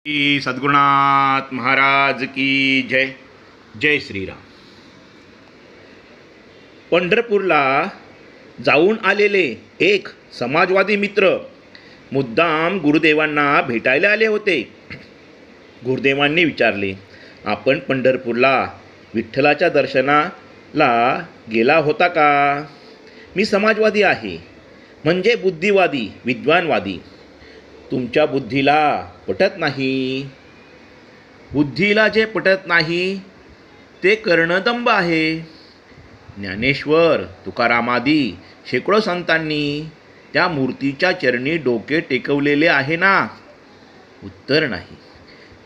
श्री सद्गुरुनाथ महाराज की जय. जय श्रीराम. पंढरपूरला जाऊन आलेले एक समाजवादी मित्र मुद्दाम गुरुदेवांना भेटायला आले होते. गुरुदेवांनी विचारले, आपण पंढरपूरला विठ्ठलाच्या दर्शनाला गेला होता का? मी समाजवादी आहे, म्हणजे बुद्धिवादी, विद्वानवादी. तुमच्या बुद्धीला पटत नाही. बुद्धीला जे पटत नाही ते कर्णदंब आहे. ज्ञानेश्वर, तुकारामादी शेकडो संतांनी त्या मूर्तीच्या चरणी डोके टेकवलेले आहे ना? उत्तर नाही.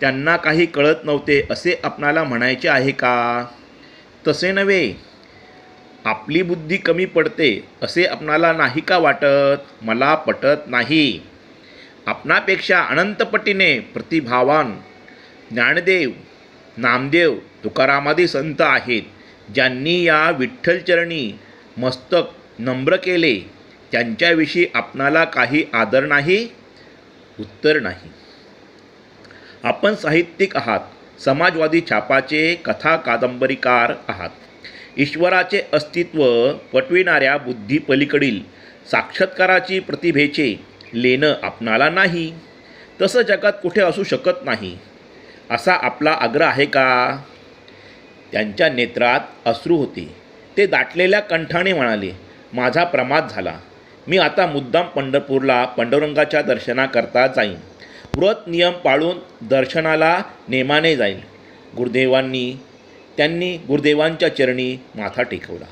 त्यांना काही कळत नव्हते असे आपणाला म्हणायचे आहे का? तसे नव्हे. आपली बुद्धी कमी पडते असे आपणाला नाही का वाटत? मला पटत नाही. आपणापेक्षा अनंतपटीने प्रतिभावान ज्ञानदेव, नामदेव, तुकारामादी संत आहेत, ज्यांनी या विठ्ठलचरणी मस्तक नम्र केले. त्यांच्याविषयी आपणाला काही आदर नाही? उत्तर नाही. आपण साहित्यिक आहात, समाजवादी छापाचे कथा कादंबरीकार आहात. ईश्वराचे अस्तित्व पटविणाऱ्या बुद्धीपलीकडील साक्षात्काराची प्रतिभेचे लेणं आपणाला नाही. तसं जगात कुठे असू शकत नाही असा आपला आग्रह आहे का? त्यांच्या नेत्रात अश्रू होते. ते दाटलेल्या कंठाने म्हणाले, माझा प्रमाद झाला. मी आता मुद्दाम पंढरपूरला पांडुरंगाच्या दर्शनाकरता जाईन. व्रत नियम पाळून दर्शनाला नेमाने जाईल. त्यांनी गुरुदेवांच्या चरणी माथा टेकवला.